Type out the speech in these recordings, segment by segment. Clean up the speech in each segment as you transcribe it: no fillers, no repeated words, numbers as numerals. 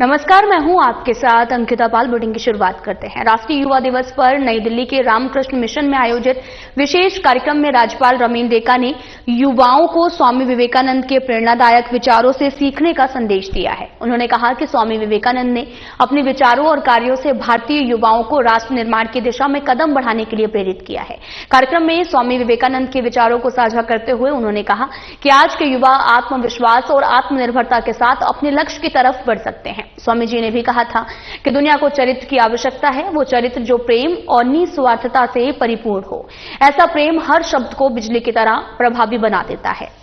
नमस्कार, मैं हूं आपके साथ अंकिता पाल। बुलेटिन की शुरुआत करते हैं। राष्ट्रीय युवा दिवस पर नई दिल्ली के रामकृष्ण मिशन में आयोजित विशेष कार्यक्रम में राज्यपाल रमेन डेका ने युवाओं को स्वामी विवेकानंद के प्रेरणादायक विचारों से सीखने का संदेश दिया है। उन्होंने कहा कि स्वामी विवेकानंद ने अपने विचारों और कार्यों से भारतीय युवाओं को राष्ट्र निर्माण की दिशा में कदम बढ़ाने के लिए प्रेरित किया है। कार्यक्रम में स्वामी विवेकानंद के विचारों को साझा करते हुए उन्होंने कहा कि आज के युवा आत्मविश्वास और आत्मनिर्भरता के साथ अपने लक्ष्य की तरफ बढ़ सकते हैं। स्वामी जी ने भी कहा था कि दुनिया को चरित्र की आवश्यकता है, वो चरित्र जो प्रेम और निस्वार्थता से परिपूर्ण हो। ऐसा प्रेम हर शब्द को बिजली की तरह प्रभावी बना देता है।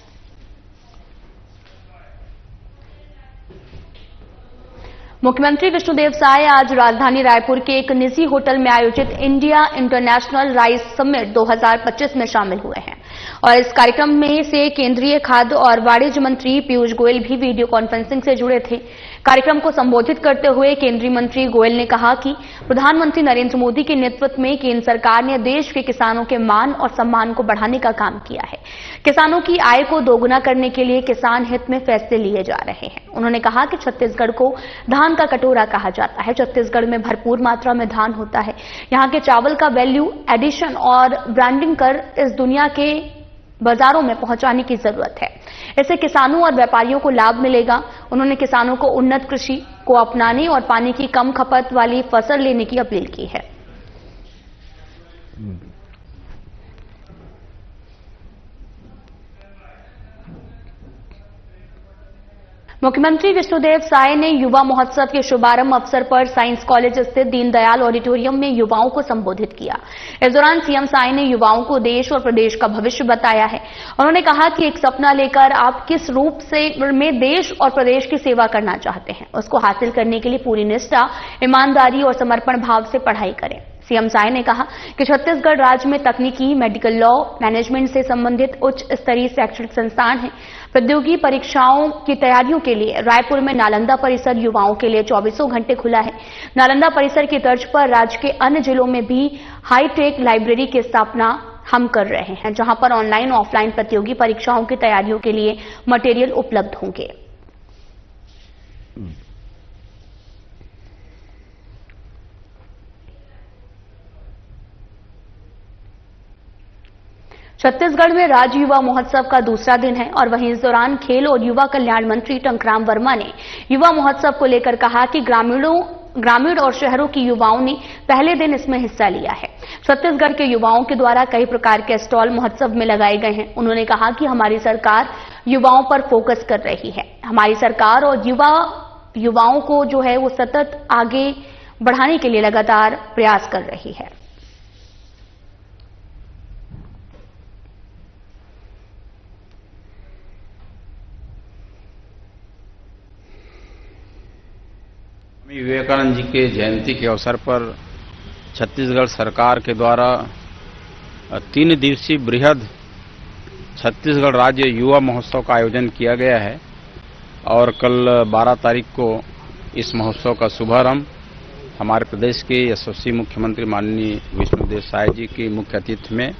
मुख्यमंत्री विष्णुदेव साय आज राजधानी रायपुर के एक निजी होटल में आयोजित इंडिया इंटरनेशनल राइस समिट 2025 में शामिल हुए हैं और इस कार्यक्रम में से केंद्रीय खाद्य और वाणिज्य मंत्री पीयूष गोयल भी वीडियो कॉन्फ्रेंसिंग से जुड़े थे। कार्यक्रम को संबोधित करते हुए केंद्रीय मंत्री गोयल ने कहा कि प्रधानमंत्री नरेंद्र मोदी के नेतृत्व में केंद्र सरकार ने देश के किसानों के मान और सम्मान को बढ़ाने का काम किया है। किसानों की आय को दोगुना करने के लिए किसान हित में फैसले लिए जा रहे हैं। उन्होंने कहा कि छत्तीसगढ़ को धान का कटोरा कहा जाता है। छत्तीसगढ़ में भरपूर मात्रा में धान होता है। यहां के चावल का वैल्यू एडिशन और ब्रांडिंग कर इस दुनिया के बाजारों में पहुंचाने की जरूरत है। इससे किसानों और व्यापारियों को लाभ मिलेगा। उन्होंने किसानों को उन्नत कृषि को अपनाने और पानी की कम खपत वाली फसल लेने की अपील की है। मुख्यमंत्री विष्णुदेव साय ने युवा महोत्सव के शुभारंभ अवसर पर साइंस कॉलेज स्थित दीनदयाल ऑडिटोरियम में युवाओं को संबोधित किया। इस दौरान सीएम साय ने युवाओं को देश और प्रदेश का भविष्य बताया है। उन्होंने कहा कि एक सपना लेकर आप किस रूप से में देश और प्रदेश की सेवा करना चाहते हैं, उसको हासिल करने के लिए पूरी निष्ठा, ईमानदारी और समर्पण भाव से पढ़ाई करें। सीएम साय ने कहा कि छत्तीसगढ़ राज्य में तकनीकी, मेडिकल लॉ, मैनेजमेंट से संबंधित उच्च स्तरीय शैक्षणिक संस्थान है। प्रौद्योगिकी परीक्षाओं की तैयारियों के लिए रायपुर में नालंदा परिसर युवाओं के लिए 24 घंटे खुला है। नालंदा परिसर की तर्ज पर राज्य के अन्य जिलों में भी हाईटेक लाइब्रेरी की स्थापना हम कर रहे हैं, जहां पर ऑनलाइन ऑफलाइन प्रतियोगी परीक्षाओं की तैयारियों के लिए मटेरियल उपलब्ध होंगे। छत्तीसगढ़ में राज्य युवा महोत्सव का दूसरा दिन है और वहीं इस दौरान खेल और युवा कल्याण मंत्री टंकराम वर्मा ने युवा महोत्सव को लेकर कहा कि ग्रामीण और शहरों की युवाओं ने पहले दिन इसमें हिस्सा लिया है। छत्तीसगढ़ के युवाओं के द्वारा कई प्रकार के स्टॉल महोत्सव में लगाए गए हैं। उन्होंने कहा कि हमारी सरकार युवाओं पर फोकस कर रही है। हमारी सरकार और युवाओं को जो है वो सतत आगे बढ़ाने के लिए लगातार प्रयास कर रही है। स्वामी विवेकानंद जी के जयंती के अवसर पर छत्तीसगढ़ सरकार के द्वारा 3 दिवसीय बृहद छत्तीसगढ़ राज्य युवा महोत्सव का आयोजन किया गया है और कल 12 तारीख को इस महोत्सव का शुभारंभ हमारे प्रदेश के यशस्वी मुख्यमंत्री माननीय विष्णुदेव साय जी की मुख्य अतिथि में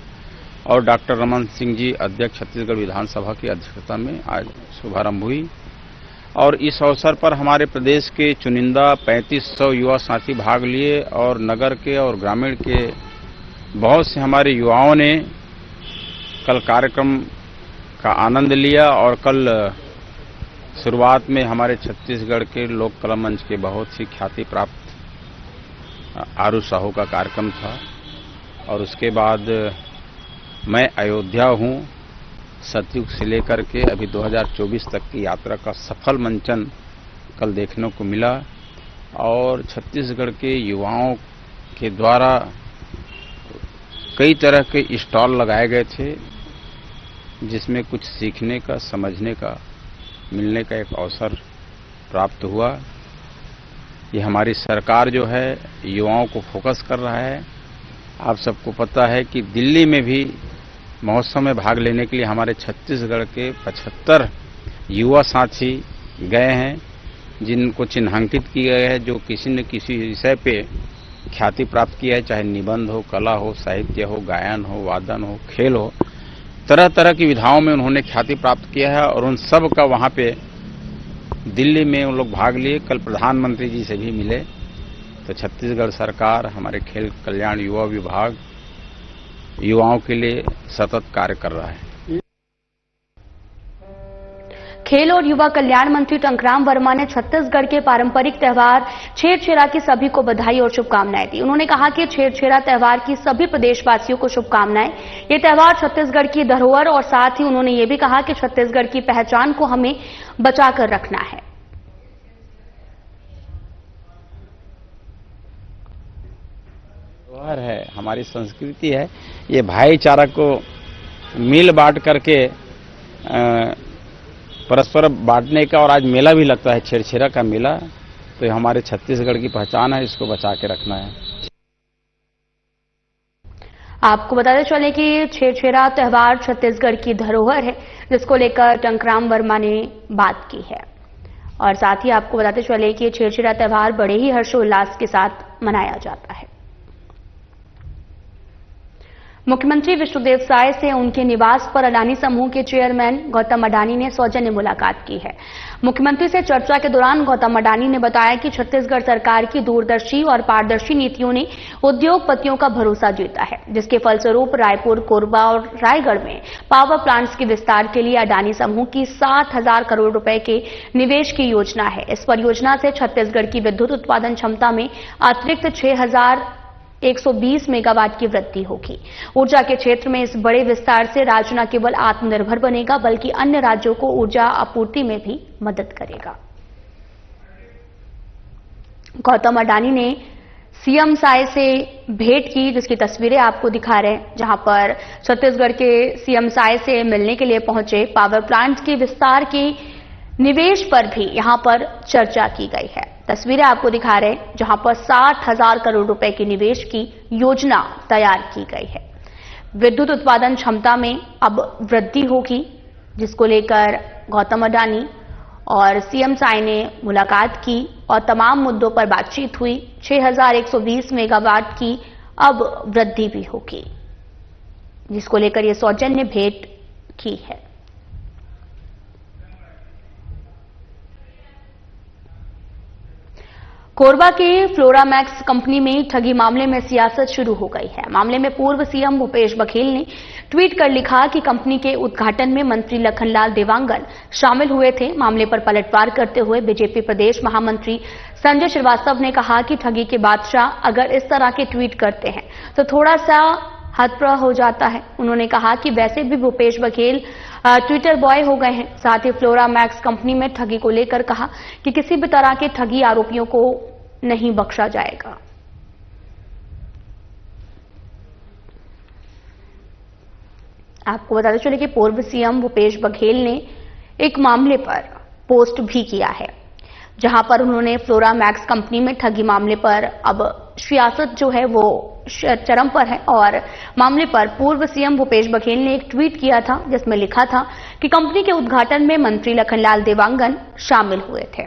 और डॉक्टर रमन सिंह जी अध्यक्ष छत्तीसगढ़ विधानसभा की अध्यक्षता में आज शुभारंभ हुई। और इस अवसर पर हमारे प्रदेश के चुनिंदा 3500 युवा साथी भाग लिए और नगर के और ग्रामीण के बहुत से हमारे युवाओं ने कल कार्यक्रम का आनंद लिया। और कल शुरुआत में हमारे छत्तीसगढ़ के लोक कला मंच के बहुत ही ख्याति प्राप्त आरू साहू का कार्यक्रम था और उसके बाद मैं अयोध्या हूँ सतयुग से लेकर के अभी 2024 तक की यात्रा का सफल मंचन कल देखने को मिला। और छत्तीसगढ़ के युवाओं के द्वारा कई तरह के स्टॉल लगाए गए थे जिसमें कुछ सीखने का, समझने का, मिलने का एक अवसर प्राप्त हुआ। ये हमारी सरकार जो है युवाओं को फोकस कर रहा है। आप सबको पता है कि दिल्ली में भी महोत्सव में भाग लेने के लिए हमारे छत्तीसगढ़ के 75 युवा साथी गए हैं जिनको चिन्हांकित किया गया है, जो किसी न किसी विषय पे ख्याति प्राप्त किया है, चाहे निबंध हो, कला हो, साहित्य हो, गायन हो, वादन हो, खेल हो, तरह तरह की विधाओं में उन्होंने ख्याति प्राप्त किया है और उन सब का वहाँ पे दिल्ली में उन लोग भाग लिए, कल प्रधानमंत्री जी से भी मिले। तो छत्तीसगढ़ सरकार, हमारे खेल कल्याण युवा विभाग युवाओं के लिए सतत कार्य कर रहा है। खेल और युवा कल्याण मंत्री टंकराम वर्मा ने छत्तीसगढ़ के पारंपरिक त्योहार छेरछेरा की सभी को बधाई और शुभकामनाएं दी। उन्होंने कहा कि छेरछेरा त्योहार की सभी प्रदेशवासियों को शुभकामनाएं। ये त्योहार छत्तीसगढ़ की धरोहर और साथ ही उन्होंने ये भी कहा कि छत्तीसगढ़ की पहचान को हमें बचाकर रखना है। त्योहार है, हमारी संस्कृति है, ये भाईचारा को मिल बांट करके परस्पर बांटने का। और आज मेला भी लगता है, छेरछेरा का मेला, तो ये हमारे छत्तीसगढ़ की पहचान है, इसको बचा के रखना है। आपको बताते चले कि छेरछेरा त्योहार छत्तीसगढ़ की धरोहर है, जिसको लेकर टंकराम वर्मा ने बात की है। और साथ ही आपको बताते चले कि छेरछेरा त्योहार बड़े ही हर्षोल्लास के साथ मनाया जाता है। मुख्यमंत्री विष्णुदेव साय से उनके निवास पर अडानी समूह के चेयरमैन गौतम अडानी ने सौजन्य मुलाकात की है। मुख्यमंत्री से चर्चा के दौरान गौतम अडानी ने बताया कि छत्तीसगढ़ सरकार की दूरदर्शी और पारदर्शी नीतियों ने उद्योगपतियों का भरोसा जीता है, जिसके फलस्वरूप रायपुर, कोरबा और रायगढ़ में पावर प्लांट्स के विस्तार के लिए अडानी समूह की 60,000 करोड़ रुपए के निवेश की योजना है। इस परियोजना से छत्तीसगढ़ की विद्युत उत्पादन क्षमता में अतिरिक्त 6,120 मेगावाट की वृद्धि होगी। ऊर्जा के क्षेत्र में इस बड़े विस्तार से राज्य न केवल आत्मनिर्भर बनेगा, बल्कि अन्य राज्यों को ऊर्जा आपूर्ति में भी मदद करेगा। गौतम अडानी ने सीएम साय से भेंट की, जिसकी तस्वीरें आपको दिखा रहे हैं, जहां पर छत्तीसगढ़ के सीएम साय से मिलने के लिए पहुंचे। पावर प्लांट के विस्तार के निवेश पर भी यहां पर चर्चा की गई है। तस्वीरें आपको दिखा रहे हैं, जहां पर 60,000 करोड़ रुपए के निवेश की योजना तैयार की गई है। विद्युत उत्पादन क्षमता में अब वृद्धि होगी, जिसको लेकर गौतम अडानी और सीएम साय ने मुलाकात की और तमाम मुद्दों पर बातचीत हुई। 6,120 मेगावाट की अब वृद्धि भी होगी, जिसको लेकर यह सौजन्य भेंट की है। कोरबा के फ्लोरामैक्स कंपनी में ठगी मामले में सियासत शुरू हो गई है। मामले में पूर्व सीएम भूपेश बघेल ने ट्वीट कर लिखा कि कंपनी के उद्घाटन में मंत्री लखनलाल देवांगन शामिल हुए थे। मामले पर पलटवार करते हुए बीजेपी प्रदेश महामंत्री संजय श्रीवास्तव ने कहा कि ठगी के बादशाह अगर इस तरह के ट्वीट करते हैं तो थोड़ा सा हतप्रभ हो जाता है। उन्होंने कहा कि वैसे भी भूपेश बघेल ट्विटर बॉय हो गए हैं। साथ ही फ्लोरामैक्स कंपनी में ठगी को लेकर कहा कि किसी भी तरह के ठगी आरोपियों को नहीं बख्शा जाएगा। आपको बताते चले कि पूर्व सीएम भूपेश बघेल ने एक मामले पर पोस्ट भी किया है, जहां पर उन्होंने फ्लोरामैक्स कंपनी में ठगी मामले पर अब सियासत जो है वो चरम पर है। और मामले पर पूर्व सीएम भूपेश बघेल ने एक ट्वीट किया था, जिसमें लिखा था कि कंपनी के उद्घाटन में मंत्री लखनलाल देवांगन शामिल हुए थे।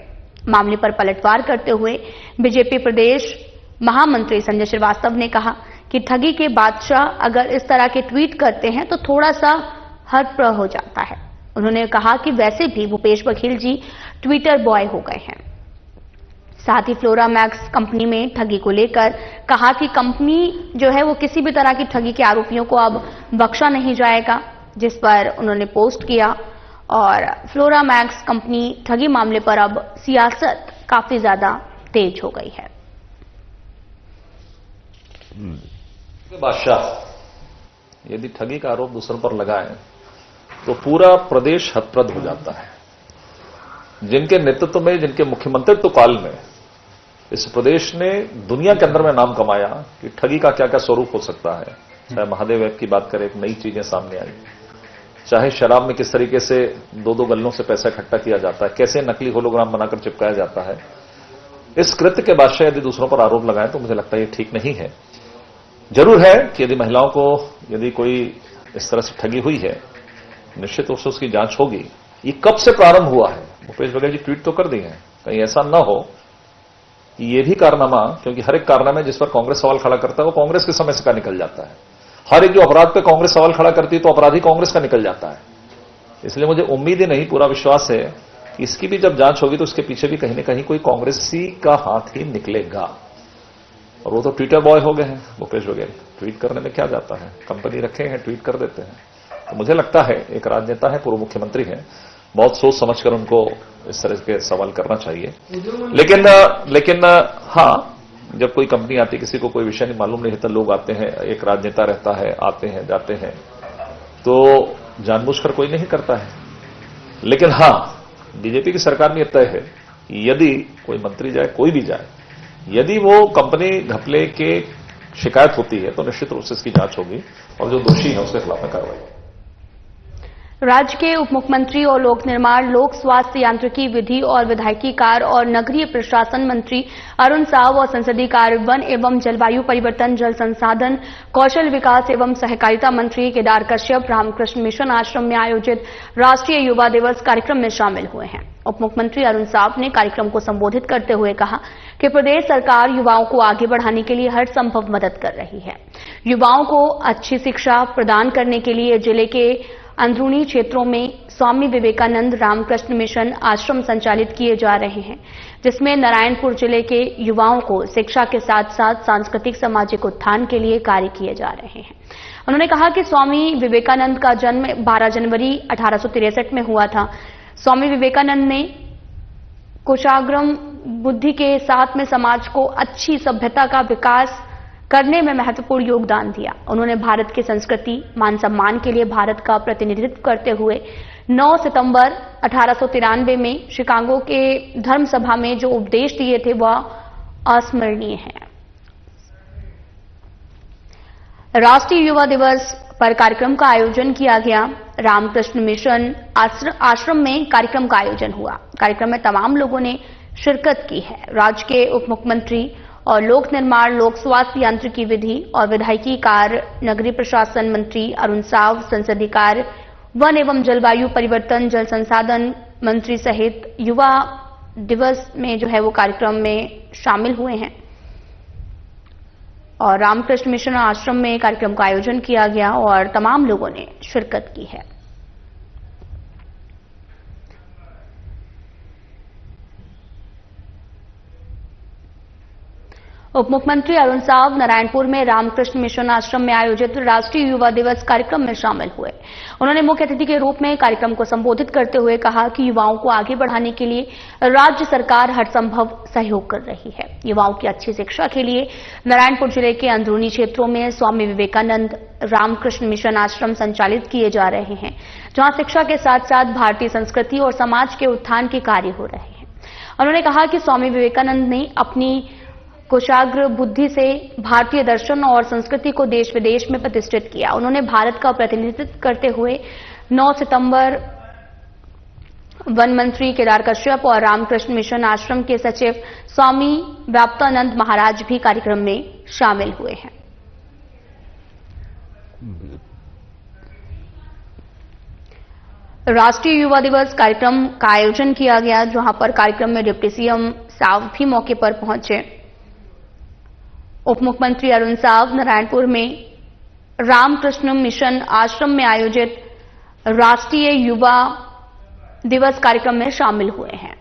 मामले पर पलटवार करते हुए बीजेपी प्रदेश महामंत्री संजय श्रीवास्तव ने कहा कि ठगी के बादशाह अगर इस तरह के ट्वीट करते हैं तो थोड़ा सा हतप्रभ हो जाता है। उन्होंने कहा कि वैसे भी भूपेश बघेल जी ट्विटर बॉय हो गए हैं। साथ ही फ्लोरामैक्स कंपनी में ठगी को लेकर कहा कि कंपनी जो है वो किसी भी तरह की ठगी के आरोपियों को अब बख्शा नहीं जाएगा, जिस पर उन्होंने पोस्ट किया। और फ्लोरामैक्स कंपनी ठगी मामले पर अब सियासत काफी ज्यादा तेज हो गई है। बादशाह यदि ठगी का आरोप दूसरों पर लगाए तो पूरा प्रदेश हतप्रभ हो जाता है। जिनके नेतृत्व में, जिनके मुख्यमंत्रित्व काल में इस प्रदेश ने दुनिया के अंदर में नाम कमाया कि ठगी का क्या क्या स्वरूप हो सकता है। चाहे महादेव ऐप की बात करें, एक नई चीजें सामने आई, चाहे शराब में किस तरीके से दो दो गल्लों से पैसा इकट्ठा किया जाता है, कैसे नकली होलोग्राम बनाकर चिपकाया जाता है। इस कृत्य के बादशाह यदि दूसरों पर आरोप लगाए तो मुझे लगता है ये ठीक नहीं है। जरूर है कि यदि महिलाओं को यदि कोई इस तरह से ठगी हुई है, निश्चित रूप से उसकी जांच होगी। ये कब से प्रारंभ हुआ है? भूपेश बघेल जी ट्वीट तो कर दिए हैं, कहीं ऐसा न हो कि ये भी कारनामा, क्योंकि हर एक कारनामे जिस पर कांग्रेस सवाल खड़ा करता है वो कांग्रेस के समय से का निकल जाता है। हर एक जो अपराध पे कांग्रेस सवाल खड़ा करती है तो अपराधी कांग्रेस का निकल जाता है। इसलिए मुझे उम्मीद ही नहीं, पूरा विश्वास है इसकी भी जब जांच होगी तो उसके पीछे भी कहीं ना कहीं कोई कांग्रेसी का हाथ ही निकलेगा। और वो तो ट्विटर बॉय हो गए हैं भूपेश बघेल, ट्वीट करने में क्या जाता है, कंपनी रखे हैं ट्वीट कर देते हैं। तो मुझे लगता है एक राजनेता है, पूर्व मुख्यमंत्री हैं, बहुत सोच समझकर उनको इस तरह के सवाल करना चाहिए। लेकिन हाँ, जब कोई कंपनी आती, किसी को कोई विषय नहीं मालूम नहीं होता, लोग आते हैं, एक राजनेता रहता है, आते हैं जाते हैं, तो जानबूझकर कोई नहीं करता है। लेकिन हाँ, बीजेपी की सरकार में यह तय है, यदि कोई मंत्री जाए, कोई भी जाए, यदि वो कंपनी घपले के शिकायत होती है तो निश्चित रूप से इसकी जांच होगी और जो दोषी है उसके खिलाफ में कार्रवाई होगी। राज्य के उप मुख्यमंत्री और लोक निर्माण, लोक स्वास्थ्य यांत्रिकी, विधि और विधायिकी कार्य और नगरीय प्रशासन मंत्री अरुण साव और संसदीय कार्य, वन एवं जलवायु परिवर्तन, जल संसाधन, कौशल विकास एवं सहकारिता मंत्री केदार कश्यप रामकृष्ण मिशन आश्रम में आयोजित राष्ट्रीय युवा दिवस कार्यक्रम में शामिल हुए हैं। उप मुख्यमंत्री अरुण साव ने कार्यक्रम को संबोधित करते हुए कहा कि प्रदेश सरकार युवाओं को आगे बढ़ाने के लिए हर संभव मदद कर रही है। युवाओं को अच्छी शिक्षा प्रदान करने के लिए जिले के अंदरूनी क्षेत्रों में स्वामी विवेकानंद रामकृष्ण मिशन आश्रम संचालित किए जा रहे हैं, जिसमें नारायणपुर जिले के युवाओं को शिक्षा के साथ साथ सांस्कृतिक सामाजिक उत्थान के लिए कार्य किए जा रहे हैं। उन्होंने कहा कि स्वामी विवेकानंद का जन्म 12 जनवरी 1863 में हुआ था। स्वामी विवेकानंद ने कुशाग्रम बुद्धि के साथ में समाज को अच्छी सभ्यता का विकास करने में महत्वपूर्ण योगदान दिया। उन्होंने भारत की संस्कृति, मान सम्मान के लिए भारत का प्रतिनिधित्व करते हुए 9 सितंबर 1893 में शिकागो के धर्म सभा में जो उपदेश दिए थे वह अस्मरणीय है। राष्ट्रीय युवा दिवस पर कार्यक्रम का आयोजन किया गया। रामकृष्ण मिशन आश्रम में कार्यक्रम का आयोजन हुआ। कार्यक्रम में तमाम लोगों ने शिरकत की है। राज्य के उप मुख्यमंत्री और लोक निर्माण, लोक स्वास्थ्य यांत्रिकी, विधि और विधायिकी कार्य, नगरीय प्रशासन मंत्री अरुण साव, संसदीय कार्य, वन एवं जलवायु परिवर्तन, जल संसाधन मंत्री सहित युवा दिवस में जो है वो कार्यक्रम में शामिल हुए हैं। और रामकृष्ण मिशन आश्रम में कार्यक्रम का आयोजन किया गया और तमाम लोगों ने शिरकत की है। उप मुख्यमंत्री अरुण साव नारायणपुर में रामकृष्ण मिशन आश्रम में आयोजित राष्ट्रीय युवा दिवस कार्यक्रम में शामिल हुए। उन्होंने मुख्य अतिथि के रूप में कार्यक्रम को संबोधित करते हुए कहा कि युवाओं को आगे बढ़ाने के लिए राज्य सरकार हर संभव सहयोग कर रही है। युवाओं की अच्छी शिक्षा के लिए नारायणपुर जिले के अंदरूनी क्षेत्रों में स्वामी विवेकानंद रामकृष्ण मिशन आश्रम संचालित किए जा रहे हैं, जहां शिक्षा के साथ साथ भारतीय संस्कृति और समाज के उत्थान के कार्य हो रहे हैं। उन्होंने कहा कि स्वामी विवेकानंद ने अपनी कुशाग्र बुद्धि से भारतीय दर्शन और संस्कृति को देश विदेश में प्रतिष्ठित किया। उन्होंने भारत का प्रतिनिधित्व करते हुए 9 सितंबर वन मंत्री केदार कश्यप और रामकृष्ण मिशन आश्रम के सचिव स्वामी व्याप्तानंद महाराज भी कार्यक्रम में शामिल हुए हैं। राष्ट्रीय युवा दिवस कार्यक्रम का आयोजन किया गया, जहां पर कार्यक्रम में डिप्टी सीएम साव भी मौके पर पहुंचे। उप मुख्यमंत्री अरुण साव नारायणपुर में रामकृष्ण मिशन आश्रम में आयोजित राष्ट्रीय युवा दिवस कार्यक्रम में शामिल हुए हैं।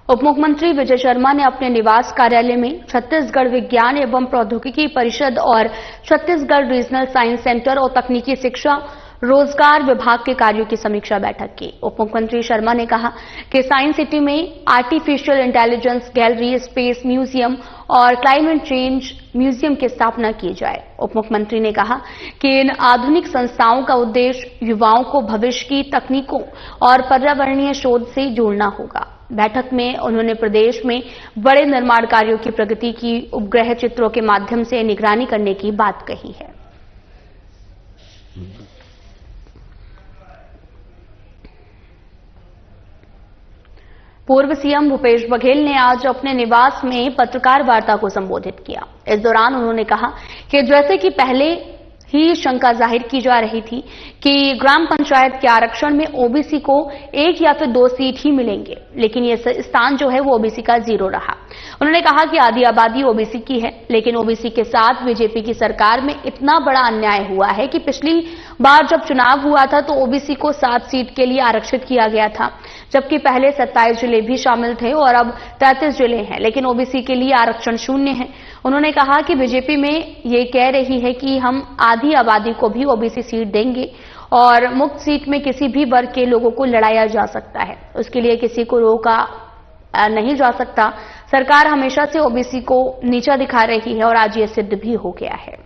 उप मुख्यमंत्री विजय शर्मा ने अपने निवास कार्यालय में छत्तीसगढ़ विज्ञान एवं प्रौद्योगिकी परिषद और छत्तीसगढ़ रीजनल साइंस सेंटर और तकनीकी शिक्षा रोजगार विभाग के कार्यों की समीक्षा बैठक की। उप मुख्यमंत्री शर्मा ने कहा कि साइंस सिटी में artificial intelligence gallery, space museum और क्लाइमेट चेंज म्यूजियम की स्थापना की जाए। उप मुख्यमंत्री ने कहा कि इन आधुनिक संस्थाओं का उद्देश्य युवाओं को भविष्य की तकनीकों और पर्यावरणीय शोध से जोड़ना होगा। बैठक में उन्होंने प्रदेश में बड़े निर्माण कार्यों की प्रगति की उपग्रह चित्रों के माध्यम से निगरानी करने की बात कही है। पूर्व सीएम भूपेश बघेल ने आज अपने निवास में पत्रकार वार्ता को संबोधित किया। इस दौरान उन्होंने कहा कि जैसे कि पहले ही शंका जाहिर की जा रही थी कि ग्राम पंचायत के आरक्षण में ओबीसी को 1 या फिर 2 सीट ही मिलेंगे, लेकिन ये स्थान जो है वो ओबीसी का 0 रहा। उन्होंने कहा कि आधी आबादी ओबीसी की है, लेकिन ओबीसी के साथ बीजेपी की सरकार में इतना बड़ा अन्याय हुआ है कि पिछली बार जब चुनाव हुआ था तो ओबीसी को 7 सीट के लिए आरक्षित किया गया था, जबकि पहले 27 जिले भी शामिल थे और अब 33 जिले हैं, लेकिन ओबीसी के लिए आरक्षण 0 है। उन्होंने कहा कि बीजेपी में ये कह रही है कि हम आधी आबादी को भी ओबीसी सीट देंगे और मुक्त सीट में किसी भी वर्ग के लोगों को लड़ाया जा सकता है, उसके लिए किसी को रोका नहीं जा सकता। सरकार हमेशा से ओबीसी को नीचा दिखा रही है और आज ये सिद्ध भी हो गया है।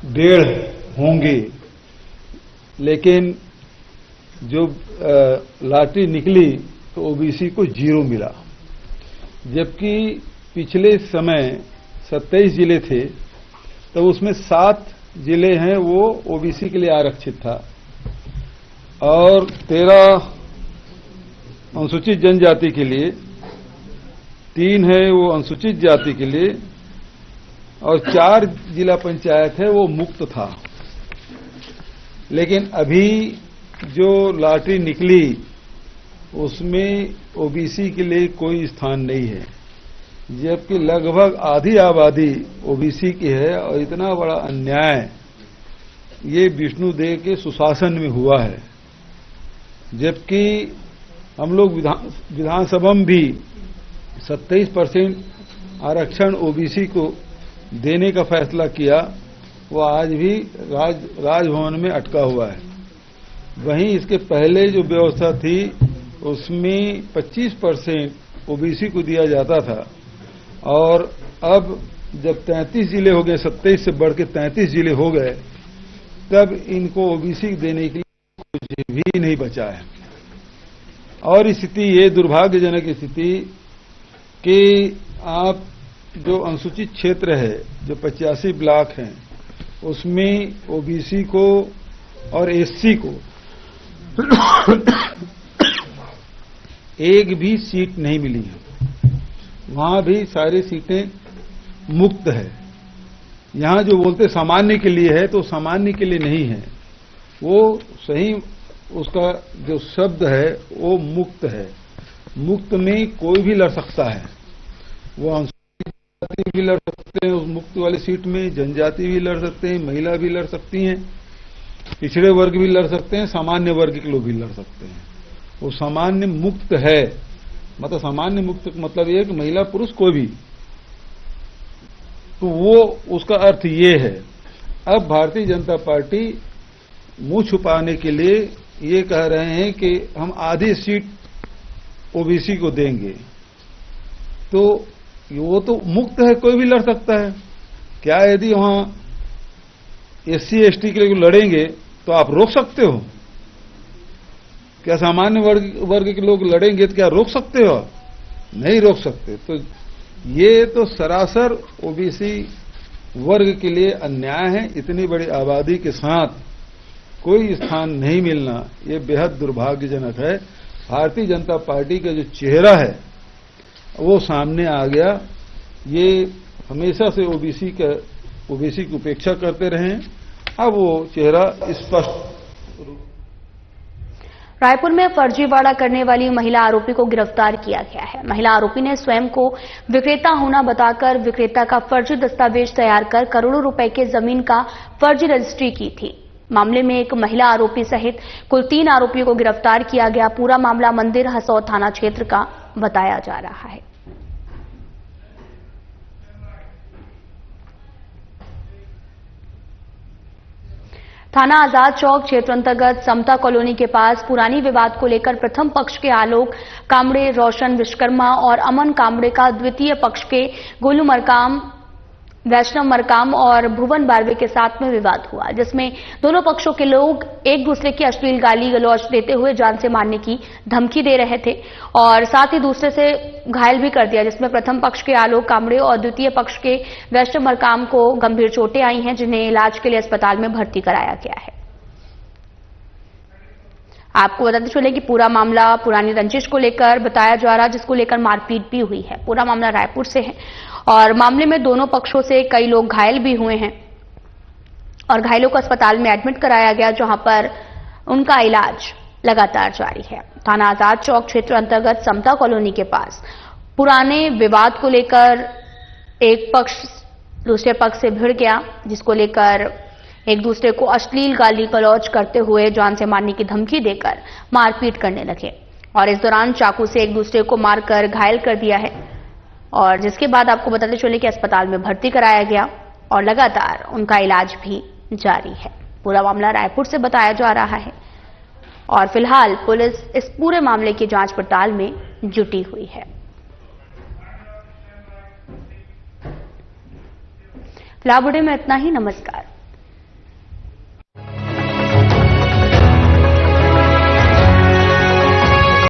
डेढ़ होंगे, लेकिन जो लॉटरी निकली तो ओबीसी को 0 मिला, जबकि पिछले समय 27 जिले थे तो उसमें 7 जिले हैं वो ओबीसी के लिए आरक्षित था और 13 अनुसूचित जनजाति के लिए, 3 है वो अनुसूचित जाति के लिए और 4 जिला पंचायत है वो मुक्त था। लेकिन अभी जो लॉटरी निकली उसमें ओबीसी के लिए कोई स्थान नहीं है, जबकि लगभग आधी आबादी ओबीसी की है और इतना बड़ा अन्याय ये विष्णुदेव के सुशासन में हुआ है। जबकि हम लोग विधानसभा में भी 27% आरक्षण ओबीसी को देने का फैसला किया, वो आज भी राजभवन में अटका हुआ है। वहीं इसके पहले जो व्यवस्था थी उसमें 25% ओबीसी को दिया जाता था और अब जब 33 जिले हो गए, 27 से बढ़ के 33 जिले हो गए, तब इनको ओबीसी देने के लिए कुछ भी नहीं बचा है। और स्थिति ये दुर्भाग्यजनक स्थिति कि आप जो अनुसूचित क्षेत्र है, जो 85 ब्लॉक हैं, उसमें ओबीसी को और एससी को एक भी सीट नहीं मिली है। वहां भी सारी सीटें मुक्त है। यहां जो बोलते सामान्य के लिए है तो सामान्य के लिए नहीं है, वो सही उसका जो शब्द है वो मुक्त है। मुक्त में कोई भी लड़ सकता है, वो अनुसूचित जाति भी लड़ सकते हैं उस मुक्त वाली सीट में, जनजाति भी लड़ सकते हैं, महिला भी लड़ सकती हैं, पिछड़े वर्ग भी लड़ सकते हैं, सामान्य वर्ग के लोग भी लड़ सकते हैं। वो सामान्य मुक्त है, मतलब सामान्य मुक्त मतलब ये कि महिला पुरुष कोई भी, तो वो उसका अर्थ ये है। अब भारतीय जनता पार्टी मुंह छुपाने के लिए ये कह रहे हैं कि हम आधी सीट ओबीसी को देंगे, तो वो तो मुक्त है, कोई भी लड़ सकता है। क्या यदि वहां एससी एसटी के लिए लड़ेंगे तो आप रोक सकते हो? क्या सामान्य वर्ग के लोग लड़ेंगे तो क्या रोक सकते हो? नहीं रोक सकते। तो ये तो सरासर ओबीसी वर्ग के लिए अन्याय है। इतनी बड़ी आबादी के साथ कोई स्थान नहीं मिलना ये बेहद दुर्भाग्यजनक है। भारतीय जनता पार्टी का जो चेहरा है वो सामने आ गया। ये हमेशा से ओबीसी की उपेक्षा करते रहे, अब वो चेहरा स्पष्ट। रायपुर में फर्जीवाड़ा करने वाली महिला आरोपी को गिरफ्तार किया गया है। महिला आरोपी ने स्वयं को विक्रेता होना बताकर विक्रेता का फर्जी दस्तावेज तैयार कर करोड़ों रुपए के जमीन का फर्जी रजिस्ट्री की थी। मामले में एक महिला आरोपी सहित कुल 3 आरोपियों को गिरफ्तार किया गया। पूरा मामला मंदिर हसौद थाना क्षेत्र का बताया जा रहा है। थाना आजाद चौक क्षेत्र अंतर्गत समता कॉलोनी के पास पुरानी विवाद को लेकर प्रथम पक्ष के आलोक कामड़े, रोशन विश्वकर्मा और अमन कामड़े का द्वितीय पक्ष के गोलू मरकाम, वैष्णव मरकाम और भुवन बारवे के साथ में विवाद हुआ, जिसमें दोनों पक्षों के लोग एक दूसरे की अश्लील गाली गलौज देते हुए जान से मारने की धमकी दे रहे थे और साथ ही दूसरे से घायल भी कर दिया, जिसमें प्रथम पक्ष के आलोक कामड़े और द्वितीय पक्ष के वैष्णव मरकाम को गंभीर चोटें आई हैं, जिन्हें इलाज के लिए अस्पताल में भर्ती कराया गया है। आपको बताते चले कि पूरा मामला पुरानी रंजिश को लेकर बताया जा रहा, जिसको लेकर मारपीट भी हुई है। पूरा मामला रायपुर से है और मामले में दोनों पक्षों से कई लोग घायल भी हुए हैं और घायलों को अस्पताल में एडमिट कराया गया, जहां पर उनका इलाज लगातार जारी है। थाना आजाद चौक क्षेत्र अंतर्गत समता कॉलोनी के पास पुराने विवाद को लेकर एक पक्ष दूसरे पक्ष से भिड़ गया, जिसको लेकर एक दूसरे को अश्लील गाली गलौज करते हुए जान से मारने की धमकी देकर मारपीट करने लगे और इस दौरान चाकू से एक दूसरे को मारकर घायल कर दिया है और जिसके बाद आपको बताते चले कि अस्पताल में भर्ती कराया गया और लगातार उनका इलाज भी जारी है। पूरा मामला रायपुर से बताया जा रहा है और फिलहाल पुलिस इस पूरे मामले की जांच पड़ताल में जुटी हुई है। फिलहाल वीडियो में इतना ही। नमस्कार।